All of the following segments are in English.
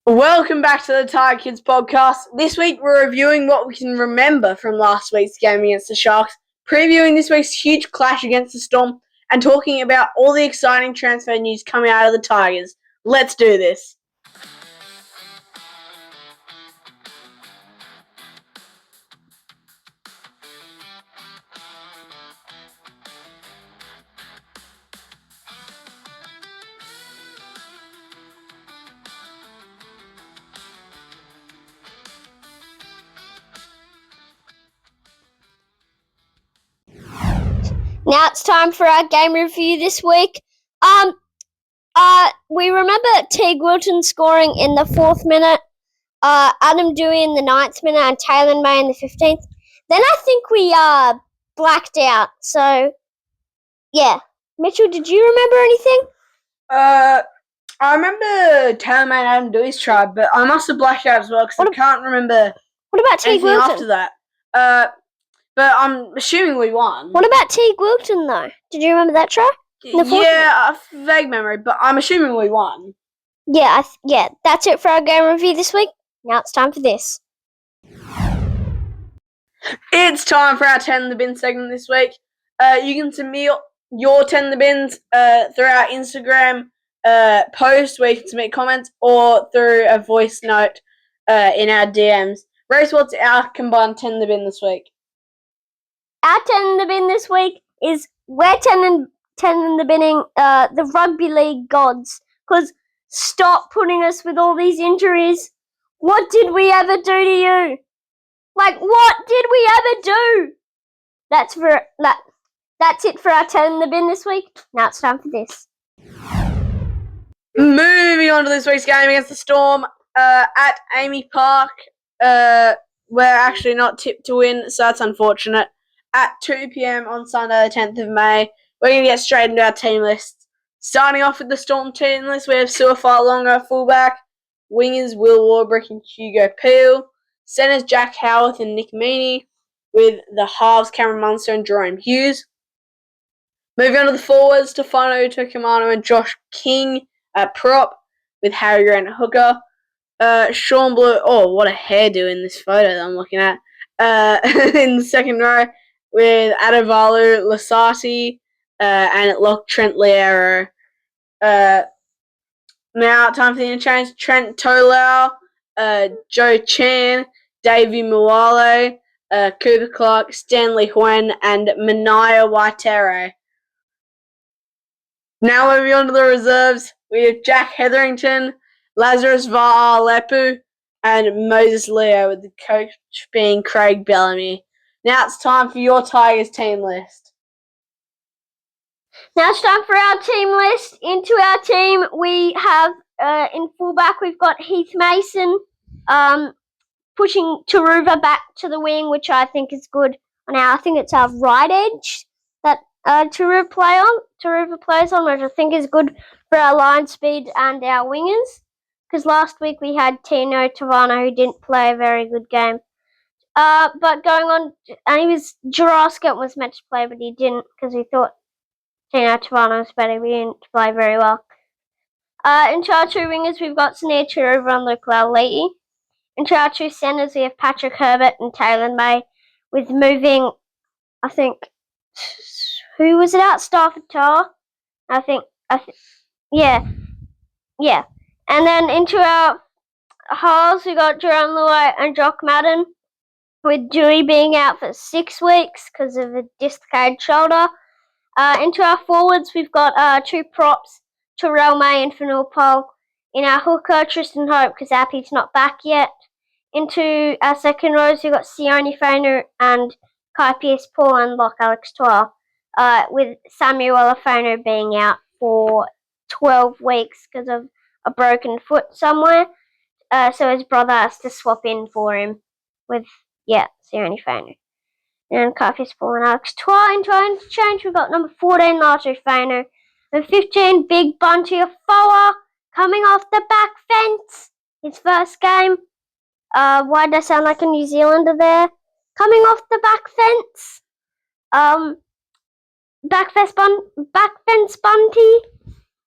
Welcome back to the Tigerkidz podcast. This week we're reviewing what we can remember from last week's game against the Sharks, previewing this week's huge clash against the Storm, and talking about all the exciting transfer news coming out of the Tigers. Let's do this. Now it's time for our game review this week. We remember Teague Wilton scoring in the 4th minute, Adam Dewey in the 9th minute, and Taylor May in the 15th. Then I think we blacked out. So, yeah. Mitchell, did you remember anything? I remember Taylor May and Adam Dewey's try, but I must have blacked out as well because I can't remember What about Teague anything Wilton? after that. But I'm assuming we won. What about Teague Wilton, though? Did you remember that try? Yeah, a vague memory, but I'm assuming we won. Yeah, that's it for our game review this week. Now it's time for this. It's time for our 10 in the bin segment this week. You can submit your 10 in the bins through our Instagram post where you can submit comments or through a voice note in our DMs. Grace, what's our combined 10 in the bin this week? Our 10 in the bin this week is we're 10 in the binning the rugby league gods. Because stop putting us with all these injuries. What did we ever do to you? Like, what did we ever do? That's it for our 10 in the bin this week. Now it's time for this. Moving on to this week's game against the Storm at Amy Park. We're actually not tipped to win, so that's unfortunate. At 2 p.m. on Sunday, the 10th of May, we're going to get straight into our team list. Starting off with the Storm team list, we have Suafa'alonga at fullback, wingers Will Warbrick and Hugo Peel, centers Jack Howarth and Nick Meaney, with the halves Cameron Munster and Jerome Hughes. Moving on to the forwards, Stefano Tokomano and Josh King at prop, with Harry Grant at hooker. Sean Blue, what a hairdo in this photo that I'm looking at. In the second row, with Adavalu, Lasati, and at lock Trent Liero. Now, time for the interchange. Trent Tolau, Joe Chan, Davey Muale, Cooper Clark, Stanley Huen, and Manaya Waitere. Now moving on to the reserves, we have Jack Hetherington, Lazarus Va'alepu, and Moses Leo, with the coach being Craig Bellamy. Now it's time for your Tigers team list. Now it's time for our team list. Into our team, we have in fullback we've got Heath Mason, pushing Taruva back to the wing, which I think is good. I think it's our right edge that Taruva plays on, which I think is good for our line speed and our wingers. Because last week we had Tino Tavano, who didn't play a very good game. But going on, and Jurassic was meant to play, but he didn't because he thought Tino Tavano was better. He didn't play very well. Into our two wingers, we've got Sneer Taruva and Luke Lauliti. Into our two centres, we have Patrick Herbert and Taylor May, with moving, I think, who was it out? Stafford Tower? Yeah. And then into our halves, we got Jerome Luai and Jock Madden, with Dewey being out for 6 weeks because of a dislocated shoulder. Into our forwards, we've got two props, Terrell May and Fanul Pole. In our hooker, Tristan Hope, because Appy's not back yet. Into our second rows, we've got Sione Fainu and Kai Pearce-Paul and Lock Alex Toile, with Samuel Fainu being out for 12 weeks because of a broken foot somewhere. So his brother has to swap in for him with, Sione Fainu. And Kai Pearce-Paul and Alex Toile. Into our interchange, we've got number 14, Latu Fainu. And 15, Big Bunty Afoa, coming off the back fence. His first game. Why did I sound like a New Zealander there? Coming off the back fence. Back fence Bunty.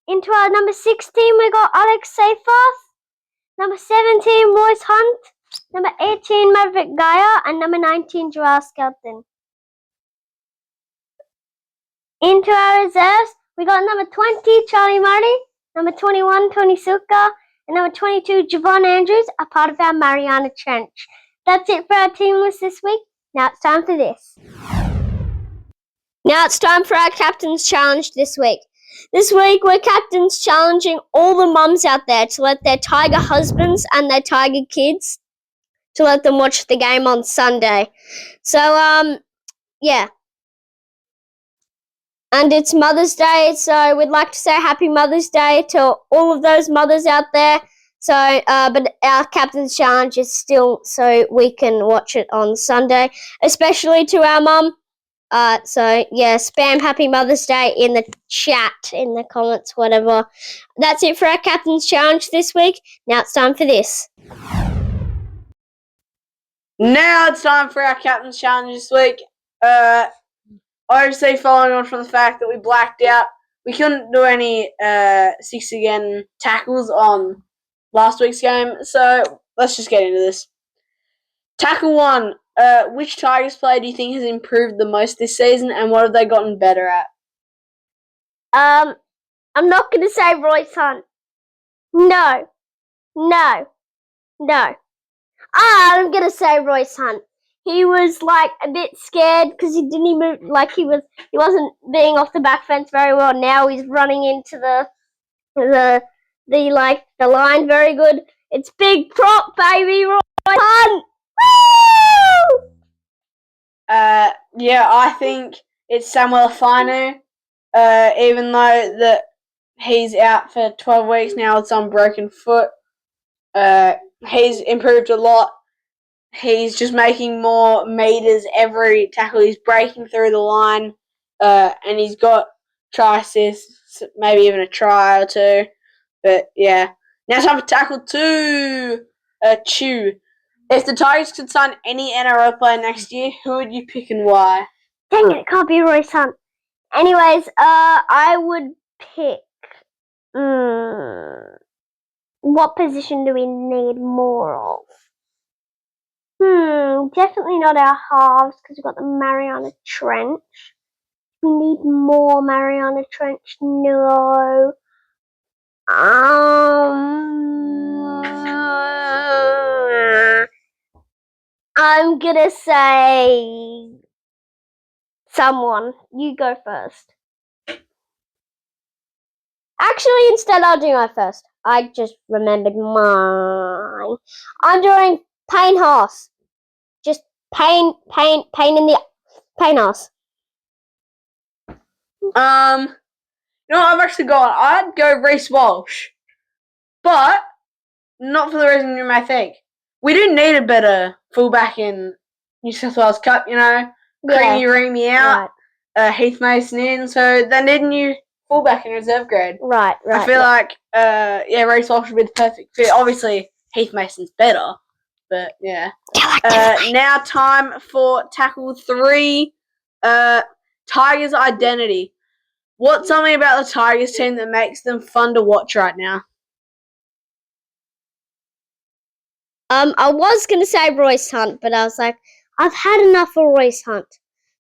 Into our number 16, we got Alex Seyfarth. Number 17, Royce Hunt. Number 18, Maverick Gaia. And number 19, Gerard Skelton. Into our reserves, we got number 20, Charlie Murray. Number 21, Tony Silka. And number 22, Javon Andrews, a part of our Mariana Trench. That's it for our team list this week. Now it's time for this. Now it's time for our Captain's Challenge this week. This week, we're Captain's challenging all the mums out there to let their Tiger husbands and their Tiger kids to let them watch the game on Sunday. So, yeah. And it's Mother's Day, so we'd like to say Happy Mother's Day to all of those mothers out there. So, but our Captain's Challenge is still so we can watch it on Sunday, especially to our mum. So yeah, spam Happy Mother's Day in the chat, in the comments, whatever. That's it for our Captain's Challenge this week. Now it's time for this. Now it's time for our Captain's Challenge this week. Obviously, following on from the fact that we blacked out, we couldn't do any 6 again tackles on last week's game, so let's just get into this. Tackle 1. Which Tigers player do you think has improved the most this season, and what have they gotten better at? I'm not going to say Royce Hunt. No. I'm going to say Royce Hunt. He was like a bit scared because he didn't even he wasn't being off the back fence very well. Now he's running into the line very good. It's big prop, baby, Royce Hunt. Woo! Yeah, I think it's Samuel Afinu. Even though that he's out for 12 weeks now with some broken foot, he's improved a lot. He's just making more meters every tackle. He's breaking through the line, and he's got try assists, maybe even a try or two. But yeah, now time for tackle 2. Chew. If the Tigers could sign any NRL player next year, who would you pick and why? Dang it can't be Royce Hunt. Anyways, I would pick. What position do we need more of? Definitely not our halves because we've got the Mariana Trench. We need more Mariana Trench. No. I'm gonna say someone. You go first. Actually, instead I'll do my first. I just remembered mine. I'm doing Payne Haas. Just Payne in the Payne Haas. You know what I've actually gone? I'd go Reece Walsh. But not for the reason you may think. We do need a better fullback in New South Wales Cup, you know. Creamy Reamy out, right. Heath Mason in, so they need a new fullback in reserve grade. Right. I feel like, Reece Walsh would be the perfect fit. Obviously, Heath Mason's better, but yeah. Now time for tackle 3. Tigers identity. What's something about the Tigers team that makes them fun to watch right now? I was going to say Royce Hunt, but I was like, I've had enough of Royce Hunt.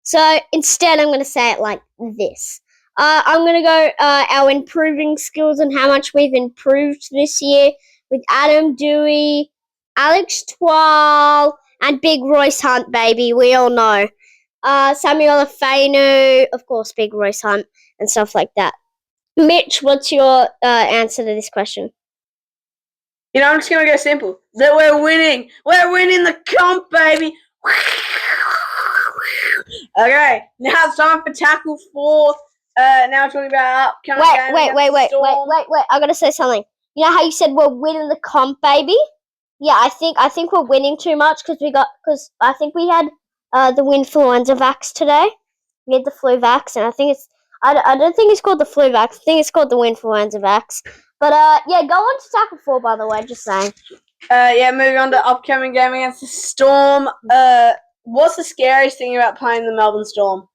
So instead, I'm going to say it like this. I'm going to go our improving skills and how much we've improved this year with Adam Dewey, Alex Twal, and big Royce Hunt, baby. We all know. Samuel Afenu, of course, big Royce Hunt, and stuff like that. Mitch, what's your answer to this question? You know, I'm just going to go simple. That we're winning. We're winning the comp, baby. Okay, now it's time for tackle 4. Now we're talking about upcoming game. Wait. I gotta say something. You know how you said we're winning the comp, baby? Yeah, I think we're winning too much because I think we had the influenza vax today. We had the flu vax, and I think I don't think it's called the flu vax. I think it's called the influenza vax. But yeah, go on to tackle 4, by the way. Just saying. Moving on to upcoming game against the Storm. What's the scariest thing about playing the Melbourne Storm?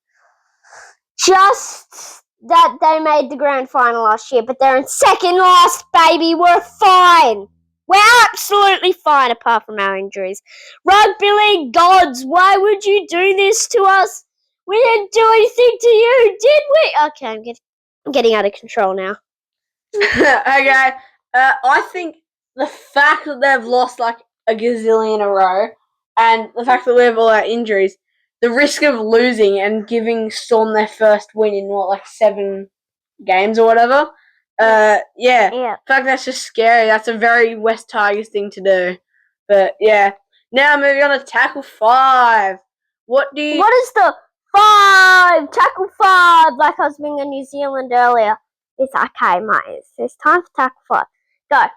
Just that they made the grand final last year, but they're in second last, baby. We're fine. We're absolutely fine apart from our injuries. Rugby league gods, why would you do this to us? We didn't do anything to you, did we? Okay, I'm getting out of control now. Okay. I think the fact that they've lost like a gazillion in a row, and the fact that we have all our injuries, the risk of losing and giving Storm their first win in like 7 games or whatever. Yeah. Yeah. In fact, that's just scary. That's a very West Tigers thing to do. But yeah. Now moving on to tackle 5. What is the 5? Tackle 5, like I was being in New Zealand earlier. It's okay, mate. It's time for tackle 5. Go.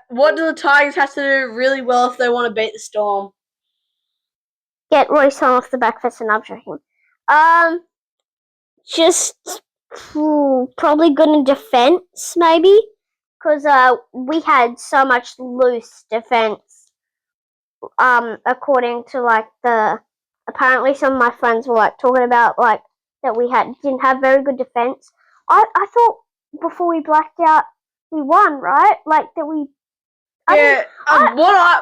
What do the Tigers have to do really well if they want to beat the Storm? Get Royce on off the back foot and upshot him. Just probably good in defense, maybe, because we had so much loose defense. According to like apparently some of my friends were like talking about like that we didn't have very good defense. I thought before we blacked out we won, right? Like that we. From what I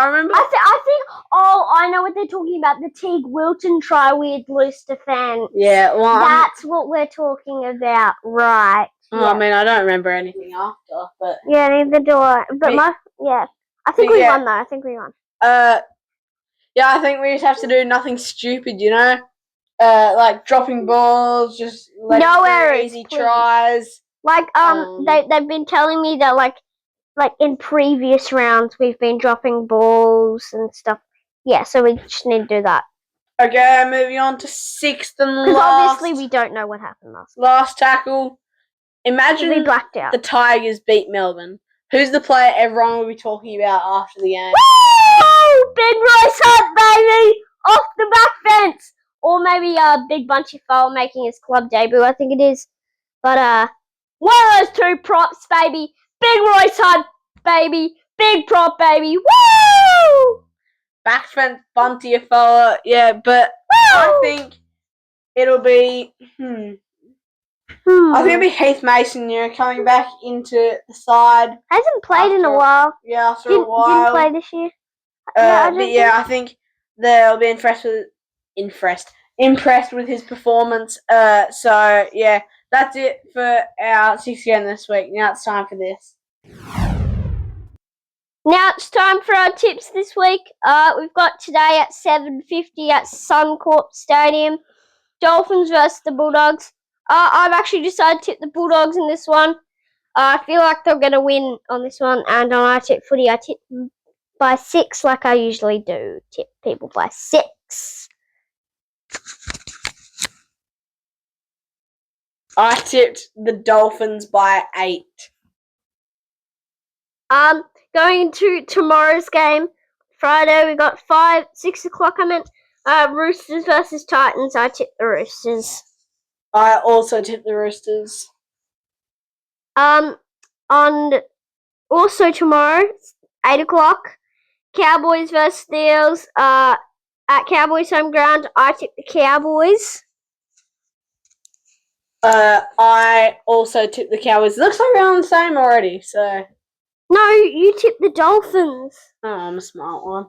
remember, I think. Oh, I know what they're talking about. The Teague Wilton try with loose defense. Yeah, well, that's what we're talking about, right? Oh, yeah. I mean, I don't remember anything after, but yeah, neither do I. But I think we won though. I think we won. Yeah, I think we just have to do nothing stupid, you know, like dropping balls, just no errors, easy tries. Like they've been telling me that like in previous rounds we've been dropping balls and stuff. Yeah, so we just need to do that. Okay, moving on to 6th and last. Because obviously we don't know what happened last tackle. Imagine we blacked out. The Tigers beat Melbourne. Who's the player everyone will be talking about after the game? Woo! Big Royce Hunt, baby! Off the back fence! Or maybe Big Bunchy Fowl making his club debut, I think it is. But one of those 2 props, baby. Big Royce Hunt, baby. Big prop, baby. Woo! Back fence, Bunty Fowl, yeah, but woo! I think it'll be I think it'll be Heath Mason, you know, coming back into the side. Hasn't played in a while. Yeah, after a while. Didn't play this year. I think they'll be impressed with his performance. So yeah, that's it for our 6th game this week. Now it's time for this. Now it's time for our tips this week. We've got today at 7:50 at Suncorp Stadium, Dolphins versus the Bulldogs. I've actually decided to tip the Bulldogs in this one. I feel like they're going to win on this one, and on I Tip Footy, I tip by 6 like I usually do. Tip people by 6. I tipped the Dolphins by 8. Going into tomorrow's game, Friday, we got 6 o'clock, Roosters versus Titans. I tipped the Roosters. I also tipped the Roosters. On also tomorrow, 8 o'clock, Cowboys versus Steelers. At Cowboys home ground, I tipped the Cowboys. I also tipped the Cowboys. It looks like we're on the same already, so. No, you tipped the Dolphins. Oh, I'm a smart one.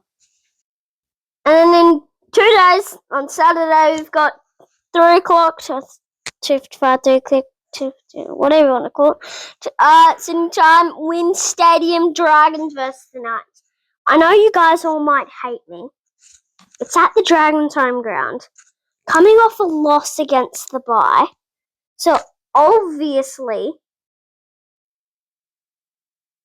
And then in 2 days, on Saturday, we've got 3 o'clock, 2:55, 3 o'clock, whatever you want to call it. Sydney time, Wynn Stadium, Dragons versus the Knights. I know you guys all might hate me. It's at the Dragons home ground, coming off a loss against the bye. So obviously,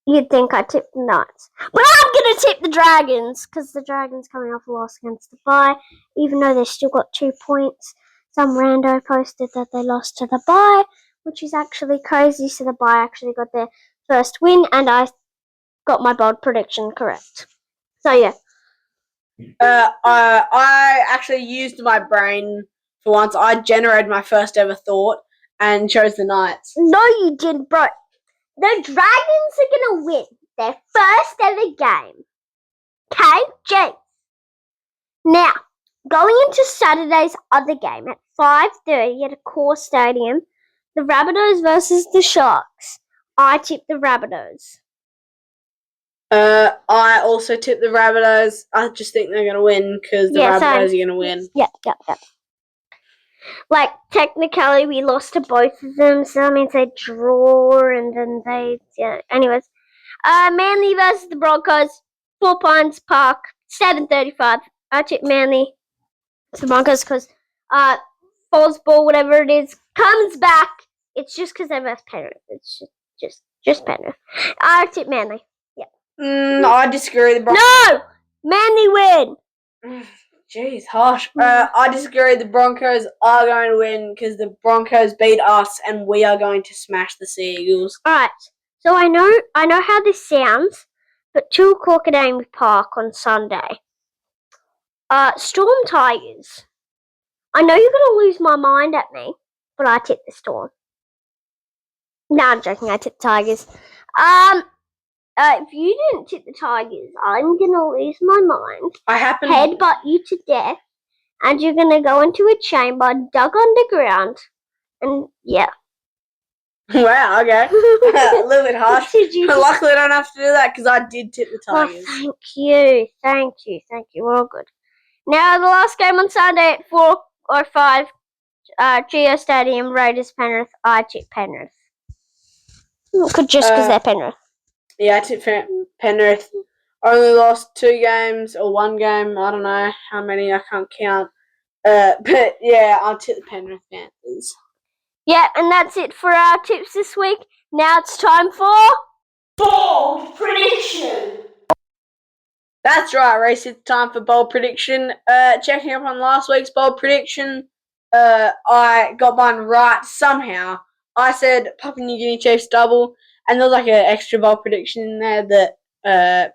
you'd think I tipped the Knights. But I'm going to tip the Dragons, because the Dragons coming off a loss against the bye, even though they've still got 2 points. Some rando posted that they lost to the bye, which is actually crazy. So the bye actually got their first win, and I got my bold prediction correct. So yeah. I actually used my brain for once. I generated my first ever thought and chose the Knights. No, you didn't, bro. The Dragons are going to win their first ever game. Okay, Jay. Now, going into Saturday's other game at 5:30 at Accor Stadium, the Rabbitohs versus the Sharks. I tipped the Rabbitohs. I also tip the Rabbitohs. I just think they're going to win because the Rabbitohs are going to win. Yep. Like, technically, we lost to both of them, so that means they draw, and then they... Yeah, anyways. Manly versus the Broncos, 4 Pines Park, 7:35. I tip Manly to the Broncos because Ball, whatever it is, comes back. It's just because they're versus Penrith. It's just Penrith. I tip Manly. I disagree. The No! Manly win! Jeez, harsh. I disagree. The Broncos are going to win because the Broncos beat us, and we are going to smash the Sea Eagles. Alright, so I know how this sounds, but 2 o'clock at Amy Park on Sunday. Storm Tigers. I know you're going to lose my mind at me, but I tip the Storm. No, I'm joking. I tip the Tigers. If you didn't tip the Tigers, I'm going to lose my mind. Headbutt you to death, and you're going to go into a chamber dug underground, and yeah. Wow, okay. A little bit harsh. But luckily I don't have to do that because I did tip the Tigers. Oh, thank you. We're all good. Now, the last game on Sunday at 4:05, Geo Stadium, Raiders Penrith. I tip Penrith. Just because they're Penrith. Yeah, I tip Penrith. Only lost 2 games or 1 game. I don't know how many. I can't count. But yeah, I'll tip the Penrith Panthers. Yeah, and that's it for our tips this week. Now it's time for bold prediction. That's right, Race. It's time for bold prediction. Checking up on last week's bold prediction, I got mine right somehow. I said Papua New Guinea Chiefs double, and there was like an extra bold prediction in there that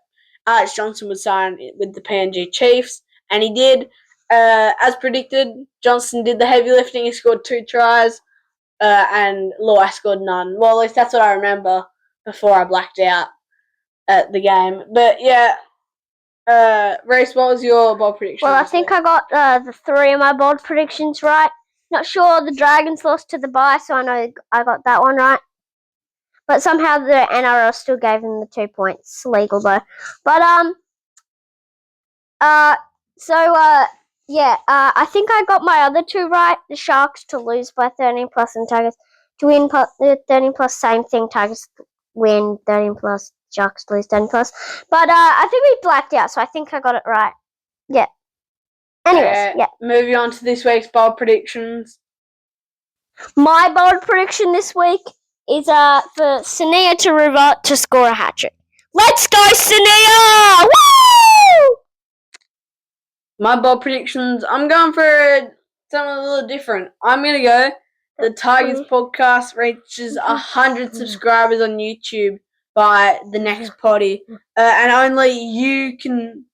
Alex Johnson would sign with the PNG Chiefs, and he did. As predicted, Johnson did the heavy lifting. He scored 2 tries. And Loy scored none. Well, at least that's what I remember before I blacked out at the game. But yeah, Race, what was your bold prediction? Well, I think I got the 3 of my bold predictions right. Not sure the Dragons lost to the bye, so I know I got that one right. But somehow the NRL still gave them the 2 points. Legal though. But yeah, I think I got my other 2 right. The Sharks to lose by 13 plus and Tigers to win 13 plus. Same thing. Tigers win 13 plus. Sharks lose 10 plus. But I think we blacked out, so I think I got it right. Yeah. Anyways, yeah. Moving on to this week's bold predictions. My bold prediction this week is for Sania to revert to score a hat-trick. Let's go, Sania! Woo! My bold predictions, I'm going for something a little different. I'm going to go, the Tigers podcast reaches 100 subscribers on YouTube by the next potty. And only you can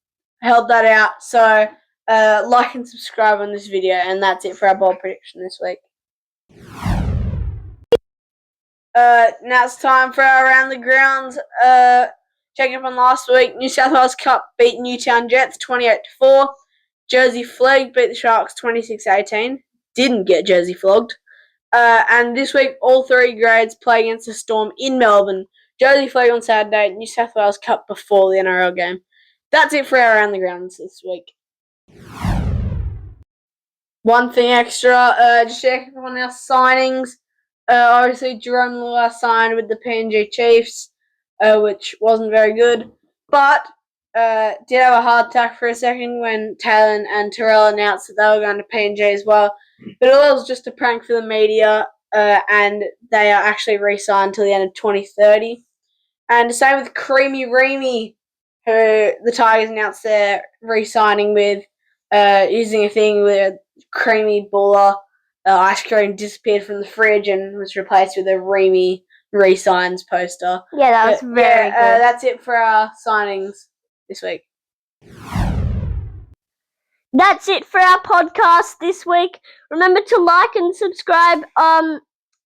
help that out. So, like and subscribe on this video. And that's it for our bold prediction this week. Now it's time for our Around the Grounds. Checking up on last week, New South Wales Cup beat Newtown Jets 28-4. Jersey Flegg beat the Sharks 26-18. Didn't get Jersey flogged. And this week, all 3 grades play against the Storm in Melbourne. Jersey Flegg on Saturday, New South Wales Cup before the NRL game. That's it for our Around the Grounds this week. One thing extra, just checking on our signings. Obviously, Jerome Lua signed with the PNG Chiefs, which wasn't very good. But did have a heart attack for a second when Talon and Terrell announced that they were going to PNG as well. But it was just a prank for the media, and they are actually re-signed till the end of 2030. And the same with Creamy Reamy, who the Tigers announced they're re-signing with, using a thing where Creamy Buller ice cream disappeared from the fridge and was replaced with a Reamy re-signs poster. Yeah, that was very good. That's it for our signings this week. That's it for our podcast this week. Remember to like and subscribe on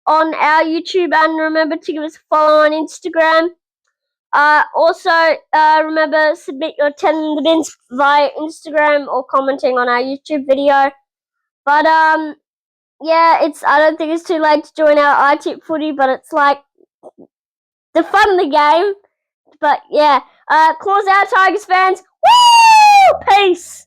our YouTube, and remember to give us a follow on Instagram. Also, remember submit your 10 in the bins via Instagram or commenting on our YouTube video. But yeah, I don't think it's too late to join our iTip footy, but it's like the fun of the game. But yeah, Claws out, Tigers fans. Woo! Peace.